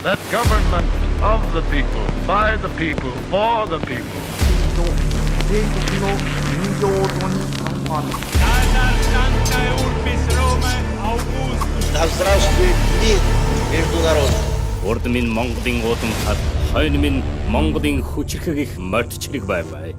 That government of the people, by the people, for the people. Да здравствует мир между народами. Урд минь Монголын удам хад, хойно минь Монголын хүчрхэг их мордчлог байваа.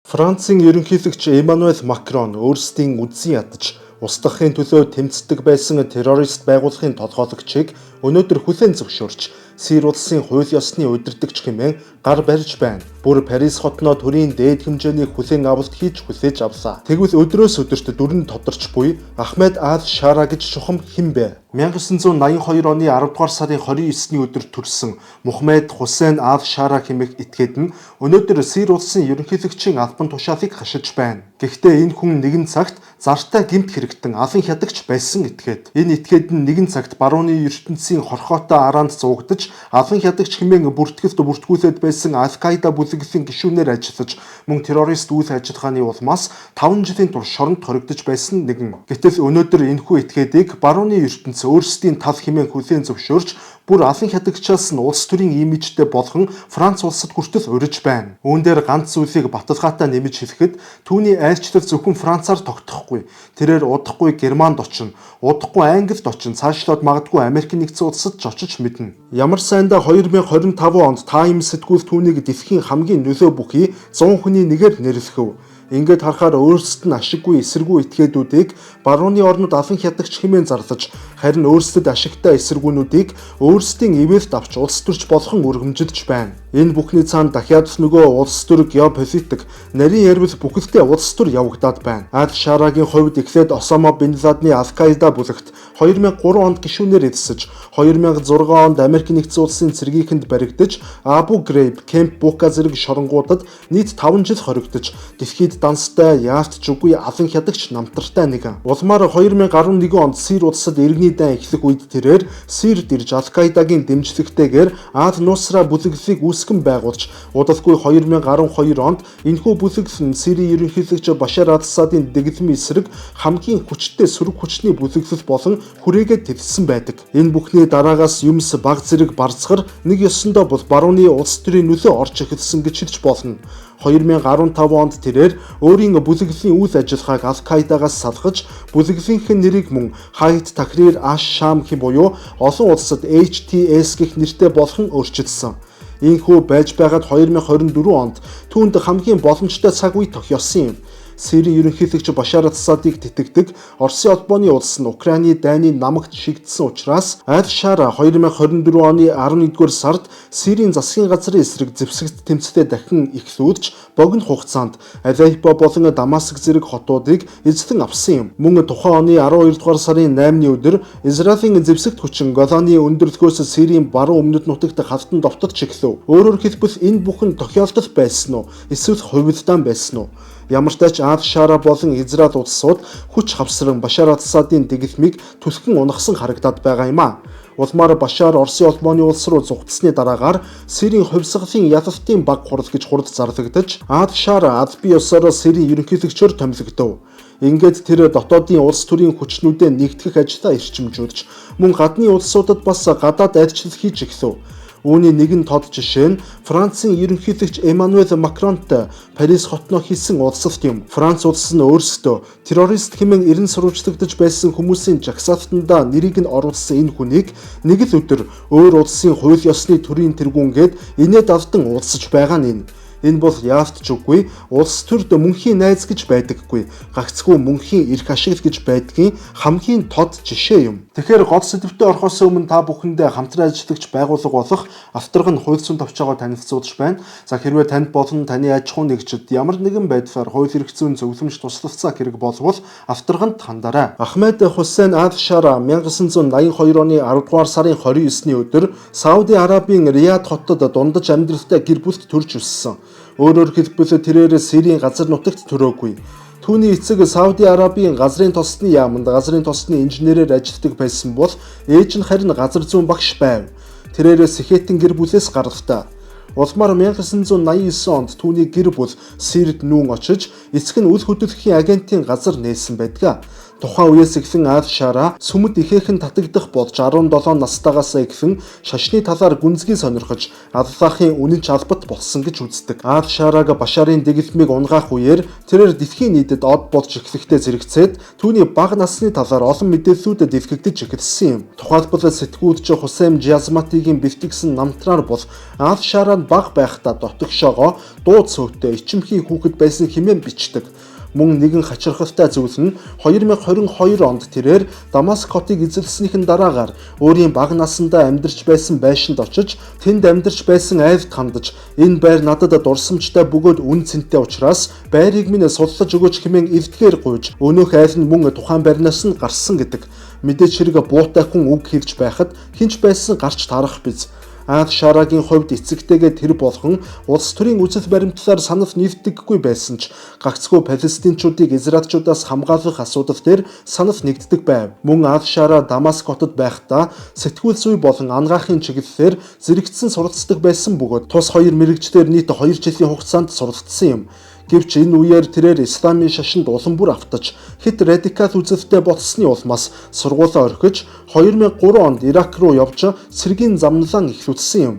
Францын ерөнхийлөгч Эммануэль Макрон өөрсдийн үдсийн ядаж устгахын төлөө тэмцдэг байсан террорист байгууллагын толгойлогчийг өнөөдөр хүлээн зөвшөөрч Сирь улсын хууль ёсны удирдагч хэмээн гар барьж байна. Бүр Парис хотноо төрийн дээд хэмжээний хүлээн авалт хийж хүлээж авлаа. Тэгвэл өдрөөс өдөрт дүрэн тодорч буй Ахмед Аль-Шара гэж чухам хэн бэ? 1982 оны 10 дугаар сарын 29-ний өдөр төрсэн Мухаммед Хусейн Аль-Шара хэмээх этгээд нь өнөөдөр Сирь улсын ерөнхийлөгчийн албан тушаалыг хашиж байна. Гэхдээ энэ хүн нэгэн цагт зартай гэмт хэрэгтэн алан хядагч байсан этгээд. Энэ этгээд нь нэгэн цагт барууны ертөнцийн хорхоотой араанд зуугдаж алан хядагч хэмээн бүртгэлд бүртгүүлээд байсан Аль-Каида бүлэглэлийн гишүүнээр ажиллаж мөн террорист үйл ажиллагааны улмаас 5 жилийн турш шоронд хоригдож байсан нэгэн. Гэтэл өнөөдөр энэхүү этгээдийг барууны ертөнц өөрсдийн тал хэмээн хүлээн зөвшөөрч бүр алан хядагчаас нь улс төрийн имижтэй болгон Франц улсад хүртэл урьж байна. Үүн дээр ганц зүйлийг баталгаатай нэмж хэлэхэд түүний айлчлал зөвхөн Францаар тогтохгүй. Тэрээр удахгүй Германд очино, удахгүй Англид очино, цаашлаад магадгүй Америк нэгдсэн улсад ч очиж мэднэ. Ямар сайндаа 2025 онд Time сэтгүүл түүнийг дэлхийн хамгийн нөлөө бүхий 100 хүний нэгээр нэрлэв. Ингээд харахаар өөрсдөд нь ашиггүй эсэргүү этгээдүүдийг барууны орнод алан хядагч хэмээн зарлаж харин өөрсдөд ашигтай эсэргүүнүүдийг өөрсдийн ивэлд авч улс төрч болгон өргөмжилж байна. Энэ бүхний цаана дахиад нөгөө улс төр геополитик нарийн ярил бүхэлдээ улс төр явагдаад байна. Аль-Шарагийн хувьд эхлээд Осама бин Ладны Аль-Каида бүлэгт 2003 онд гишүүнээр эзсэж 2006 онд Америк нэгдсэн улсын цэргийхэнд баригдаж Абу Грейб, Кэмп Бука зэрэг шоронгуудад нийт 5 жил хоригдож дэлхийд данстай яалтч үгүй алан хядагч намтартай нэгэн. Улмаар 2011 онд Сирь улсад иргэний дан эхлэх үед тэрээр Сирьд ирж Аль-Каидагийн дэмжлэгтэйгээр Аль-Нусра бүлэглэлийг үүсгэн байгуулж удалгүй 2012 онд энэхүү бүлэглэл нь Сирийн ерөнхийлөгч Башар Аль-Асадын дэглэмийн эсрэг хамгийн хүчтэй сөрөг хүчний бүлэглэл болон хүрээгээд тэлсэн байдаг. Энэ бүхний дараагаас юмс баг зэрэг барцгар нэг ёсондоо бол барууны улс төрийн нөлөө орж эхэлсэн гэж хэлж болно. 2015 онд тэрээр өөрийн бүлэглэлийн үйл ажиллагааг Аль-Каидагаас салгаж бүлэглэлийнх нэрийг мөн Хайт Тахрир аш-Шам хэмээн буюу олон улсад HTS гэх нэртэй болгон өөрчилсөн. Ийхүү байж байгаад 2024 онд түүнд хамгийн боломжтой цаг үе тохиолсон юм. Сирийн ерөнхийлөгч Башар Аль-Асадыг тэтгдэг Оросын холбооны улс нь Украины дайны намагт шигдсэн учраас Аль-Шара 2024 оны 11-р сард Сирийн засгийн газрын эсрэг зэвсэгт тэмцэлээ дахин эхлүүлж богино хугацаанд Алеппо болон Дамаск зэрэг хотуудыг эзлэн авсан юм. Мөн тухайн оны 12-р сарын 8-ны өдөр Израилийн зэвсэгт хүчин Голаны өндөрлгөөс Сирийн баруун өмнөд нутагт халтан довтолж эхлэв. Өөрөөр хэлбэл энэ бүхэн тохиолдол байсан уу? Эсвэл хувилдаан байсан уу? Ямар ч тач Аль-Шара болон Израиль улсууд хүч хавсран Башар Аль-Асадын дэглэмийг түлхэн унагсан харагдаад байгаа юм а. Улмаар Башар Оросын холбооны улс руу зугтсны дараагаар Сирийн хувьсгалын ялалтын баг хурал гэж хурд зарлагдаж Аль-Шара аль бие ёсоор Сирийн ерөнхийлөгчөөр томилогдов. Ингээд тэр дотоодын улс төрийн хүчнүүдэд нэгтгэх ажлаа эрчимжүүлж мөн гадны улсуудад бас гадаад айлчлал хийж эхлэв. Үүний нэгэн тод жишээ нь Францын ерөнхийлөгч Эммануэль Макронтой Парис хотноо хийсэн уулзалт юм. Франц улс нь өөрсдөө террорист хэмээн эрен сурвалжлагдаж байсан хүмүүсийн жагсаалтандаа нэрийг нь оруулсан энэ хүнийг нэг л өдөр өөр улсын хууль ёсны төрийн тэргүүнгээд инээд авдан уулзаж байгаа нь энэ. Энэ бол яалтч үгүй улс төрд мөнхийн найз гэж байдаггүй гагцгүй мөнхийн эрх ашигл гэж байдгийн хамгийн тод жишээ юм. Тэгэхээр гол сэдвтэ орохоос өмнө та бүхэндээ хамтран ажиллагч байгууллага болох Авторгын хууль зүйн товчоогоо танилцуулж байна. За хэрвээ танд болон таны аж ахуйн нэгжид ямар нэгэн байдлаар хууль эрх зүйн зөвлөмж туслалцаа хэрэг болвол Авторганд хандаарай. Ахмед Хусейн Аль-Шара 1982 оны 10 дугаар сарын 29-ний өдөр Сауди Арабийн Рияд хотод дундаж амьдралтай гэр бүлд төрж өссөн. Өөрөөр хэлбэл тэрээр Сирийн газар нутагт төрөөгүй. Түүний эцэг Сауди Арабийн газрын тосны яамд газрын тосны инженерээр ажилладаг байсан бол ээж нь харин газар зүйн багш байв. Тэрээр Сэхэтэн гэр бүлээс гаралтай. Улмаар 1989 онд түүний гэр бүл Сирид нүүн очиж эцэг нь үл хөдлөлийн агентийн газар нээсэн байдаг. Тухайн үеэс эхлэн Ав Шара сүмд ихээхэн татагдах болж 17 настайгаас эхлэн шашны талаар гүнзгий сонирхож Аллахын үнэнч албат болсон гэж үздэг. Ав Шараг Башарын дэглэмийг унгаах үеэр тэрээр дэлхийн нийтэд од болж эхлэхдээ зэрэгцээд түүний бага насны талаар олон мэдээллүүдэд илтгэгдэж эхэлсэн юм. Тухайлбал сэтгүүлч Хусейм Жазматигийн бэлтгэсэн намтраар бол Ав Шара бага байхдаа дотгошоогоо дуу цөөтэй ичимхий хүүхэд байсан хэмээн бичдэг. Мөн нэгэн хачирхалтай зүйл нь 2022 онд тэрээр Дамаск хотыг эзэлснийхэн дараагаар өөрийн бага насндаа амьдарч байсан байшинд очиж тэнд амьдарч байсан айлд хандаж энэ байр надад дурсамжтай бөгөөд үн цэнтэй учраас байрыг минь суллаж өгөөч хэмээн эвдгээр гуйж өнөөх айл нь мөн тухайн байрнаас нь гарсан гэдэг. Мэдээж хэрэг буутай хүн үг хэлж байхад хинч байсан гарч тарах биз. Ав Шарагийн хувьд эцэгтэйгээ тэр болгон улс төрийн үзэл баримтлаар санал нийлдэггүй байсан ч гагцхүү палестинчуудыг израильчуудаас хамгаалах асуудал дээр санал нэгддэг байв. Мөн Ав Шара Дамаск хотод байхдаа сэтгүүл зүй болон ангаахын чиглэлээр зэрэгцсэн суралцдаг байсан бөгөөд тус хоёр мэрэгчлэр нийт 2 жилийн хугацаанд суралцсан юм. Гэвч энэ үеэр тэрээр исламын шашинд улам бүр автаж хэд радикал үзэлтэй болсны улмаас сургуулаа орхиж 2003 онд Ирак руу явж цэргийн замналан эхлүүлсэн юм.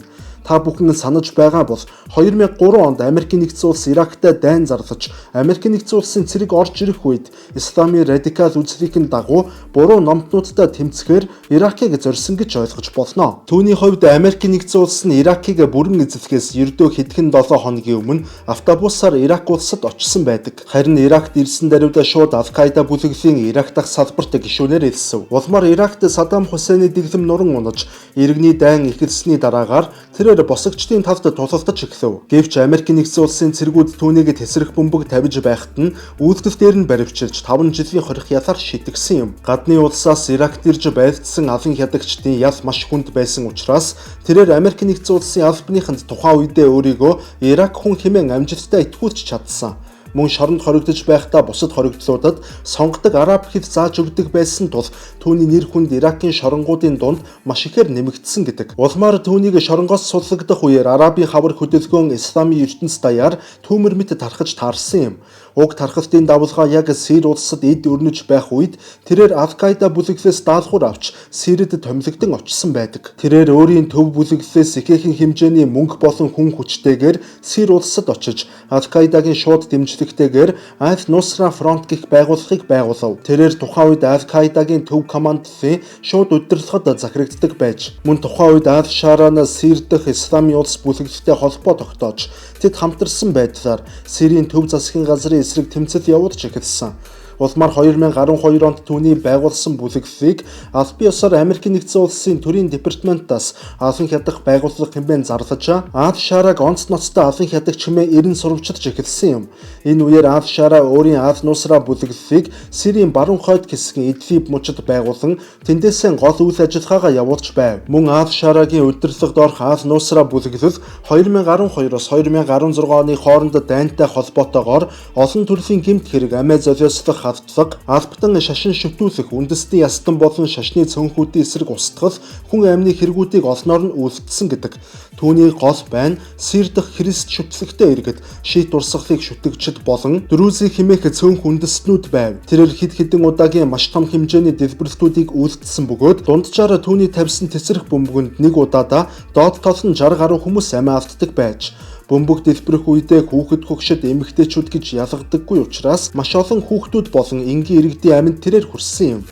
Та бүхэн санаж байгаа бол 2003 онд Америкийн нэгдсэн улс Ирактай дайн зарлаж Америкийн нэгдсэн улсын цэрэг орж ирэх үед исламын радикал үзлийхэн дагуу буруу номтнуудтай тэмцэхээр Иракийг зорьсон гэж ойлгож болно. Түүний хувьд Америкийн нэгдсэн улс нь Иракийг бүрэн эзлэхээс ердөө хэдхэн 7 хоногийн өмнө автобусаар Ирак улсад очсон байдаг. Харин Иракт ирсэн даруйда шууд Аль-Каида бүлэглэлийн Ирак дахь салбарт гишүүнээр элсэв. Улмаар Иракт Саддам Хусейны дэглэм нуран унаж иргэний дайн эхэлсний дараагаар тэр босгочдын талд тулалдаж эхлэв. Гэвч Америкийн нэгдсэн улсын цэргүүд түүнийг тесрэх бөмбөг тавьж байхад нь үйлдэл дээр нь баривчилж 5 жилийн хорих ялаар шидэгсэн юм. Гадны улсаас Иракт ирж байлдсан алан хядагчдын ял маш хүнд байсан учраас тэрээр Америкийн нэгдсэн улсын албаныханд тухайн үедээ өөрийгөө Ирак хүн хэмээн амжилттай итгүүлж чадсан. Мөн шоронд хоригдож байхдаа бусад хоригдлуудад сонгодог араб хэл зааж өгдөг байсан тул түүний нэр хүнд Иракийн шоронгуудын дунд маш ихээр нэмэгдсэн гэдэг. Улмаар түүнийг шоронгоос суллагдах үеэр арабын хавар хөдөлгөөн исламын ертөнц даяар түүмэр мэт тархаж таарсан юм. Уг тархалтын давалгаа яг Сирь улсад эд өрнөж байх үед тэрээр Аль-Каида бүлэглээс даалгавар авч Сирид томилогдсон очсон байдаг. Тэрээр өөрийн төв бүлэглээс ихээхэн хэмжээний мөнгө болон хүн хүчтэйгээр Сирь улсад очиж Аль-Каидагийн шууд дэмжлэгтэйгээр Аль-Нусра фронт гэх байгууллагыг байгуулав. Тэрээр тухайн үед Аль-Каидагийн төв командын шууд удирдлагад захирагддаг байж мөн тухайн үед Аль-Шарана Сирь дахь исламын улс бүлэглэлтэй холбоо тогтоож тэд хамтарсан байдлаар Сирийн төв засгийн газрын эсрэг тэмцэл явуулж эхэлсэн. Улмаар 2012 онд түүний байгуулсан бүлэглэлийг аль бие ёсоор Америкийн нэгдсэн улсын төрийн департаментаас алан хядах байгууллага хэмээн зарлаж Ав Шараг онц ноцтой алан хядагч хэмээн эрен сурвалжирч эхэлсэн юм. Энэ үеэр Ав Шара өөрийн Аль-Нусра бүлэглэлийг Сирийн баруун хойд хэсгийн Идлиб мужид байгуулан тэндээсээ гол үйл ажиллагаагаа явуулж байв. Мөн Ав Шарагийн удирдлагад орох Аль-Нусра бүлэглэл 2012-оос 2016 оны хооронд дайнтай холбоотойгоор олон төрлийн гэмт хэрэг амиа золиослох халдлага, албатан шашин шүтүүлэх, үндэстэн ястан болон шашны цөөнхүүдийн эсрэг устгах, хүн амны хэрэгүүдийг олноор нь үйлдэлсэн гэдэг. Түүний гол байн Сирь дахь Христ шүтлэгтэй иргэд шиит урсгалыг шүтэгчд болон Друзи хэмээх цөөнх үндэстнүүд байв. Тэрээр хэд хэдэн удаагийн маш том хэмжээний дэлбэрлэлтүүдийг үйлдэлсэн бөгөөд дунджаар түүний тавьсан тесрэх бөмбөгөнд нэг удаадаа доод тол нь 60 гаруй хүмүүс амиа алддаг байж бөмбөг дэлбэрэх үедээ хүүхэд хөгшөд эмэгтэйчүүд гэж ялгадаггүй учраас маш олон хүүхдүүд болон энгийн иргэдийн амьд тэрээр хүрсэн юм.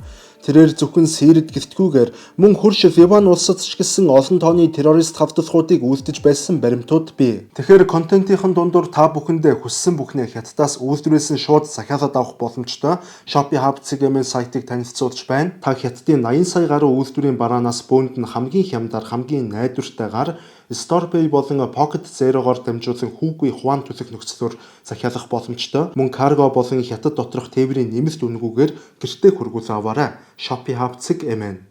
Тэрээр зөвхөн Сирид гэлтгүүгээр мөн хөрш Ливан улсад ч гэсэн олон тооны террорист хавталгуудыг үйлдэж байсан баримтууд бий. Тэгэхээр контентын дундуур та бүхэндээ хүссэн бүхнээ хятадаас үйлдвэрээсэн шууд захиалаад авах боломжтой Shopee Hub цэгийн сайтыг танилцуулж байна. Та хятадын 80 сая гаруй үйлдвэрийн бараанаас бөөнд нь хамгийн хямдар, хамгийн найдвартайгаар StorePay болон Pocket Zero-гоор дамжуулан хүүгүй хуваан төлөх нөхцлөөр захиалах боломжтой. Мөн карго болон хятад доторх тээврийн нэмэлт үнэгүүгээр гэртээ хүргүүл аваарай. Shopee Hub цэг эмэн.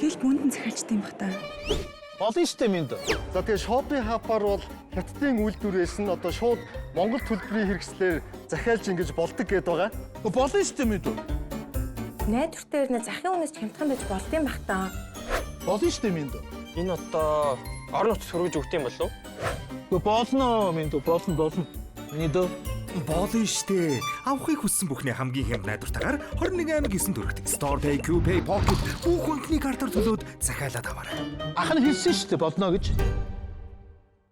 Гэлт мөндөн захиалчтай юм бах та. Болно шүү дээ минь. За тэгээ Shopee Hub-аар бол хятадын үйлдвэрээс нь одоо шууд Монгол төлбөрийн хэрэгслээр захиалж ингэж болдог гэдээ байгаа. Болно шүү дээ минь. Найдвартай ирнэ захын үнээс хямдхан байж болд юм бах та. Болно шүү дээ минь. Энэ одоо орон нутгад хөргөж өгд юм болов уу? Болно минь. Болно. Минь. Болно штэ. Авахыг хүссэн бүхний хамгийн хямд найдвартайгаар 21.9 төгрөгт StorePay, QPay, Pocket бүх банкны картаар төлөөд захиалаад аваарай. Ах нь хэлсэн шүү дээ болно гэж.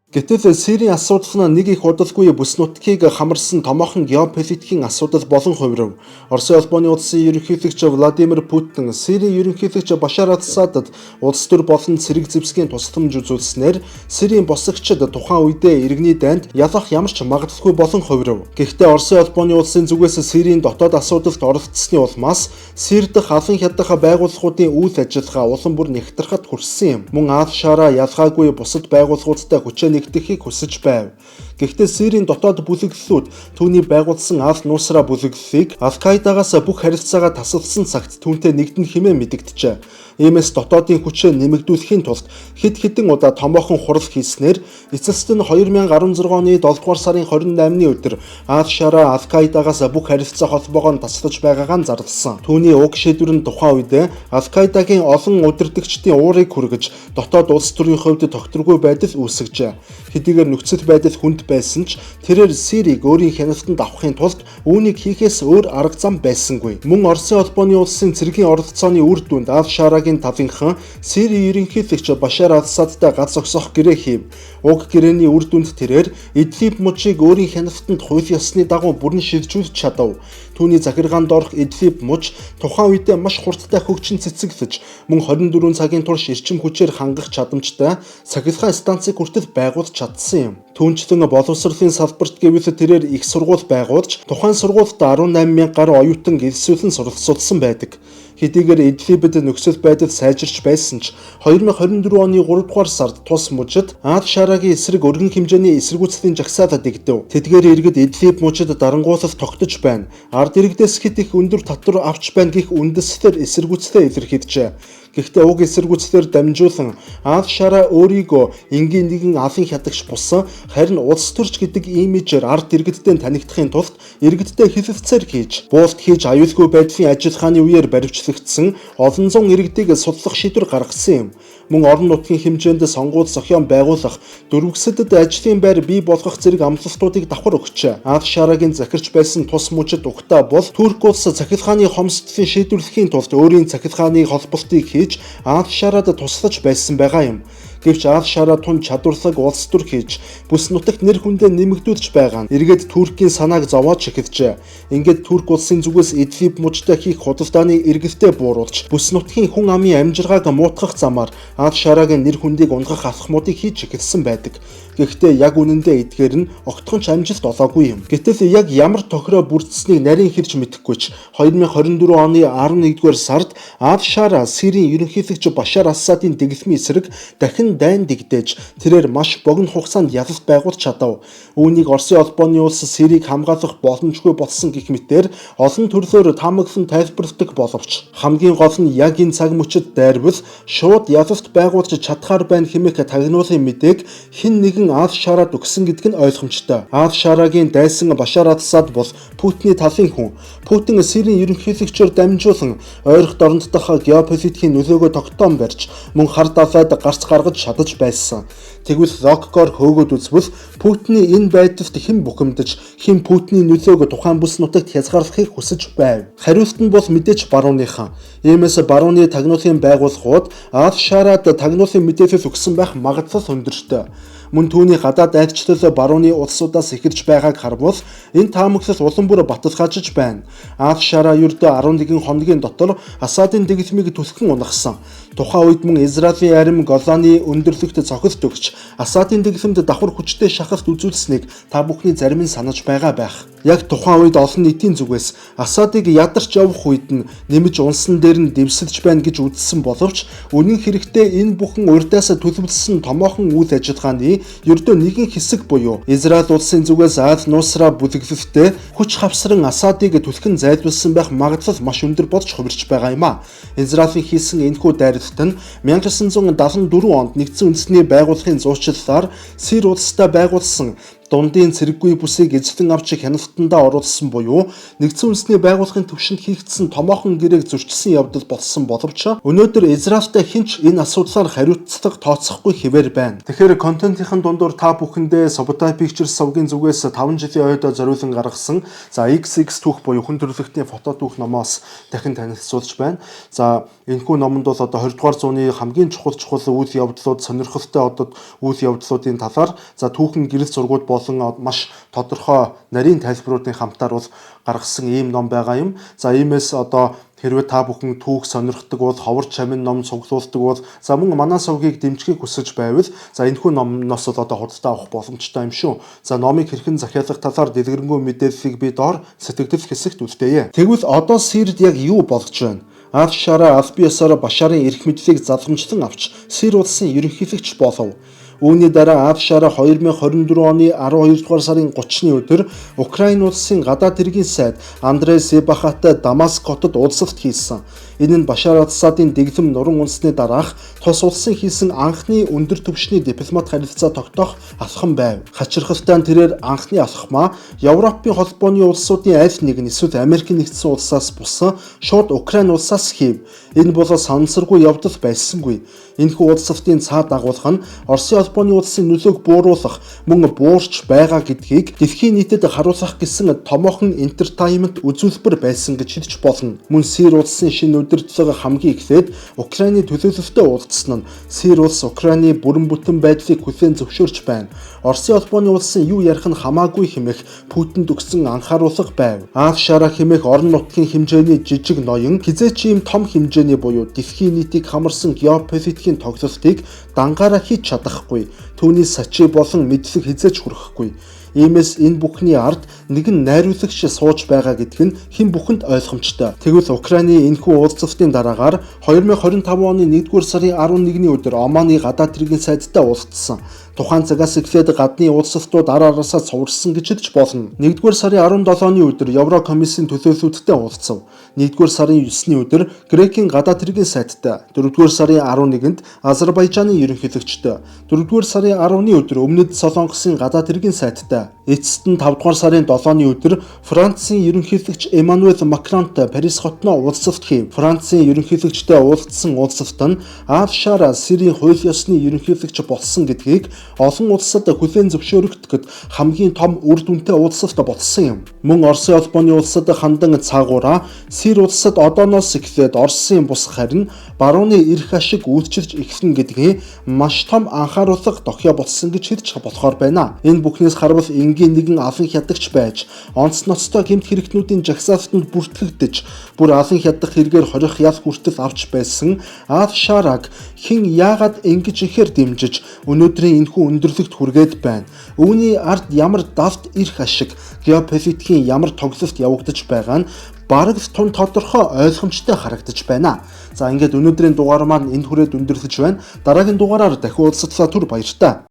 Гэтэл Сирийн асуудал нь нэг их удалгүй бүс нутгийг хамарсан томоохон геополитикийн асуудал болон хувирав. Оросын улбооны улсын ерөнхийлөгч Владимир Путин Сирийн ерөнхийлөгч Башар Асадад улс төр болон цэрэг зэвсгийн тусламж үзүүлснээр Сирийн босгогчид тухайн үедээ иргэний дайнд ялах ямар ч магадaltaй болон хувирав. Гэхдээ Оросын улбооны улсын зүгээс Сирийн дотоод асуудалд оролцсны улмаас Сир дахь алан хядах байгууллагуудын үйл ажиллагаа улам бүр нэгтрахад хүрсэн юм. Мөн Ал-Шара ялгаагүй бусад байгууллагуудтай хүчээ нэгтгэхийг хүсэж байв. Гэхдээ Сирийн дотоод бүлэглэлүүд түүний байгуулсан Аль-Нусра бүлэглэлийг Аль-Каидагаас бүх харилцаагаа тасалсан цагт түүнтэй нэгдэн хэмээн мэдэгджээ. Иймээс дотоодын хүчээ нэмэгдүүлэхийн тулд хэд хэдэн удаа томоохон хурал хийснээр эцэст нь 2016 оны 7 дугаар сарын 28-ны өдөр Аль-Шара Аль-Каидагаас бүх харилцаа холбоогоо таслаж байгаагаа зарласан. Түүний уг шийдвэр нь тухайн үед Аль-Каидагийн олон удирдагчдын уурыг хүргэж дотоод улс төрийн хувьд тогтворгүй байдал үүсгэжээ. Хэдийгээр нөхцөл байдал хүнд байсан ч тэрээр Сирийг өөрийн хяналтанд авахын тулд үүнийг хийхээс өөр арга зам байсангүй. Мөн Оросын улбооны улсын цэргийн оролцооны үр дүнд Аль-Шарагийн талынхан Сирийн ерөнхийлөгч Башар Асадтай гац зогсоох гэрээ хийв. Уг гэрээний үр дүнд тэрээр Идлиб мужийг өөрийн хяналтанд хууль ёсны дагуу бүрэн шилжүүлж чадав. Түүний захиргаанд орох Идлиб муж тухайн үедээ маш хурдтай хөгжин цэцэглэж мөн 24 цагийн турш эрчим хүчээр хангах чадамжтай цахилгаан станцыг хүртэл байгуулж чадсан юм. Түүнчлэн боловсролын салбарт гэвэл тэрээр их сургууль байгуулж тухайн сургуульд 18,000 гаруй оюутан гэрэлсүүлэн суралцуулсан байдаг. Хэдийгээр Идлибэд нөхцөл байдал сайжирч байсан ч 2024 оны 3 дугаар сард тус мужид Аль-Шарагийн эсрэг өргөн хэмжээний эсэргүүцлийн жагсаалт дэгдэв. Тэдгээр иргэд Идлиб мужид дарангуулалт тогтож байна. Ард иргэдээс хэд их өндөр татвар авч байна гэх үндэслэлээр эсэргүүцлээ илэрхийлжээ. Гэхдээ уг эсэргүүцлээр дамжуулан Аль-Шара өөрийгөө энгийн нэгэн алан хядагч бусан харин улс төрч гэдэг имижээр ард иргэдтэй танигдахын тулд иргэдтэй хэлэлцээр хийж, буулт хийж аюулгүй байдлын ажиллагааны үеэр баривчлагдсан олон зуун иргэдийг судлах шийдвэр гаргасан юм. Мөн орон нутгийн хэмжээнд сонгууль зохион байгуулах, дөрвөсөдөд ажлын байр бий болгох зэрэг амлалтуудыг давхар өгчээ. Аль-Шарагийн захирч байсан тус мужид угтаа бол Турк улс захиргааны хомсдлын шийдвэрлэхийн тулд өөрийн захиргааны холболтыг хийж Аль-Шарад туслаж байсан байгаа юм. Гэвч Аль-Шара тун чадварлаг улс төр хийж бүс нутагт нэр хүндээ нэмэгдүүлж байгаа нь эргээд Туркийн санааг зовоож эхэлжээ. Ингээд Турк улсын зүгээс Идлиб мужтай хийх худалдааны эргэлтээ бууруулж бүс нутгийн хүн амын амжиргааг муутгах замаар Аль-Шарагийн нэр хүндийг унгах алхмуудыг хийж эхэлсэн байдаг. Гэхдээ яг үнэндээ эдгээр нь огтхон ч амжилт олоогүй юм. Гэтэл яг ямар тохироо бүрдсэнийг нарийн хэрж мэдэхгүй ч 2024 оны 11-р сард Аль-Шара Сирийн ерөнхийлөгч Башар Асадын дэглэмийн эсрэг дахин дайн дэгдээж тэрээр маш богино хугацаанд ялалт байгуулж чадав. Үүнийг Оросын улбооны улс Сирийг хамгаалах боломжгүй болсон гэх мэтээр олон төрлөөр таамаглан тайлбарладаг боловч хамгийн гол нь яг энэ цаг мөчид дайрвал шууд ялалт байгуулж чадхаар байна хэмээх тагнуулын мэдээг хэн нэгэн Аль-Шарад өгсөн гэдэг нь ойлгомжтой. Аль-Шарагийн дайсан Башар Асад бол Путиний талын хүн. Путин Сирийн ерөнхийлөгчөөр дамжуулан ойрох дорнод дах геополитикийн нөлөөгөө тогтоом барьж мөн хар далайд гарц гаргаж чадаж байсан. Тэгвэл логикоор хөөгөөд үзвэл Путиний энэ байдалд хэн бухимдаж, хэн Путиний нөлөөг тухайн бүс нутагт хязгаарлахыг хүсэж байв. Хариулт нь бол мэдээж барууныхан. Иймээс барууны тагнуулын байгууллагууд Аль-Шарад тагнуулын мэдээлэл өгсөн байх магадлал өндөртэй. Мөн түүний гадаад айдчлал барууны улсуудаас эхэлж байгааг харвал энэ таамаглал улам бүр баталгаажиж байна. Аль-Шара ердөө 11 хоногийн дотор Асадын дэглэмийг түлхэн унгасан. Тухайн үед мөн Израилийн арим Голаны өндөрлөгт цохилт өгч Асадын дэглэмд давхар хүчтэй шахалт үзүүлсэнийг та бүхний зарим нь санаж байгаа байх. Яг тухайн үед олон нийтийн зүгээс Асадыг ядарч явах үед нь нэмж унсан дээр нь дэвсэлж байна гэж үзсэн боловч үнэн хэрэгтээ энэ бүхэн урьдаас төлөвлөсөн томоохон үйл ажиллагааны ердөө нэгэн хэсэг буюу Израиль улсын зүгээс Аль-Нусра бүлэглэлтэй хүч хавсран Асадыг түлхэн зайлуулсан байх магадлал маш өндөр болж хувирч байгаа юм а. Израилийн хийсэн энэхүү дайралт нь 1974 онд нэгдсэн үндэсний байгууллагын зуучлалаар Сир улстай байгуулсан дундын цэрэггүй бүсийг эзэдэн авч хяналтандаа оруулсан буюу нэгдсэн үндэсний байгууллагын түвшинд хийгдсэн томоохон гэрээг зөрчсөн явдал болсон боловч өнөөдөр Израильтай хинч энэ асуудлаар хариуцлага тооцохгүй хэвээр байна. Тэгэхээр контентын дундуур та бүхэндээ Subotai Pictures совгийн зүгээс 5 жилийн ойд зориулан гаргасан XX түүх буюу хүн төрөлхтний фото түүх номоос дахин танилцуулж байна. За энэхүү номонд бол одоо 20 дугаар зууны хамгийн чухал үйл явдлууд, сонирхолтой үйл явдлуудын талаар за түүхэн гэрэл зургууд болон маш тодорхой нарийн тайлбаруудын хамтаар бол гаргасан ийм ном байгаа юм. За иймээс одоо хэрвээ та бүхэн түүх сонирхдаг бол ховор чамин ном цуглуулдаг бол за мөн манай совгийг дэмжихийг хүсэж байвал за энэхүү номноос бол одоо худалдаа авах боломжтой юм шүү. За номыг хэрхэн захиалах талаар дэлгэрэнгүй мэдээллийг би доор сэтгэгдэл хэсэгт үлдээе. Тэгвэл одоо Сирид яг юу болж байна? Афшара Албиасаар Башарын эрх мэдлийг заламжлан авч Сир улсын ерөнхийлөгч болов. Үүний дараа Афшара 2024 оны 12 дугаар сарын 30-ны өдөр Украин улсын гадаад хэргийн сайд Андрей Себахатай Дамаск хотод уулзалт хийсэн. Энэ нь Башар Асадын дэглэм нуран үндэсний дараах тус улсын хийсэн анхны өндөр түвшний дипломат харилцаа тогтоох алхам байв. Хачирхалтай нь тэрээр анхны алхмаа Европын холбооны улсуудын аль нэг нь эсвэл Америк нэгдсэн улсаас бусан шууд Украин улсаас хийв. Энэ бол санамсаргүй явдал байсангүй. Энэхүү уулзалтын цаад дагуулга нь Оросын холбооны улсын нөлөөг бууруулах мөн буурч байгаа гэдгийг дэлхийн нийтэд харуулах гэсэн томоохон entertainment үзүүлбэр байсан гэж хэлж болно. Мөн Сир улсын шинэ удирдлага хамгийн эхлээд Украины төлөөлөлтөд уулзсан нь Сир улс Украины бүрэн бүтэн байдлыг хүлээн зөвшөөрч байна. Оросын холбооны улсын юу ярих нь хамаагүй хэмээх Путинд өгсөн анхааруулга байв. Афшара хэмээх орон нутгийн хэмжээний жижиг ноён хизээч ийм том хэмжээний буюу дэлхийн нийтийг хамарсан геополитикийн тоглолтыг дангаараа хийж чадахгүй. Түүний сачи болон мэдлэг хизээч хүрэхгүй. Иймээс энэ бүхний ард нэгэн найруулагч сууж байгаа гэдг нь хэн бүхэнд ойлгомжтой. Тэгвэл Украины энэхүү уулзалтын дараагаар 2025 оны 1-р сарын 11-ний өдөр Оманы гадаад хэргийн сайдтай уулзсан. Тухайн цагаас эхлээд гадны уулзалтууд ар араасаа цувралсан гэж хэлж болно. 1-р сарын 17-ны өдөр Еврокомиссийн төлөөлөлтөд уулзав. 1-р сарын 9-ний өдөр Грекийн гадаад хэргийн сайдтай, 4-р сарын 11-нд Азербайжаны ерөнхийлөгчтэй, 4-р сарын 10-ны өдөр Өмнөд Солонгосын гадаад хэргийн сайдтай, эцэст нь 5-р сарын 7-ны өдөр Францын ерөнхийлөгч Эммануэль Макронтой Парис хотноо уулзалт хийв. Францын ерөнхийлөгчтэй уулзсан уулзалт нь Афшара Сирийн хууль ёсны ерөнхийлөгч болсон гэдгийг олон улсад хүлээн зөвшөөрөгдөхөд хамгийн том үр дүнтэй уулзалт болсон юм. Мөн Оросын холбооны улсад хандан цаагаараа Сир улсад одооноос эхлээд Оросын бус харин барууны эрх ашиг үйлчилж эхлэн гэдгийг маш том анхааруулга дохио болсон гэж хэлж болохоор байна. Энэ бүхнээс харвал энгийн нэгэн алан хядагч байж онц ноцтой гэмт хэрэгтнүүдийн жагсаалтанд бүртгэгдэж бүр алан хядах хэрэгээр хорих ял хүртэл авч байсан Афшараг хэн яагаад ингэж ихээр дэмжиж өнөөдрийн энэхүү өндөрлөгт хүргээд байна. Үүний ард ямар давт эрх ашиг, геополитикийн ямар тоглолт явагдаж байгаа нь бараг тун тодорхой ойлгомжтой харагдаж байна. За ингээд өнөөдрийн дугаар маань энд хүрээд өндөрлөж байна. Дараагийн дугаараар дахин уулзлаа түр баяртай.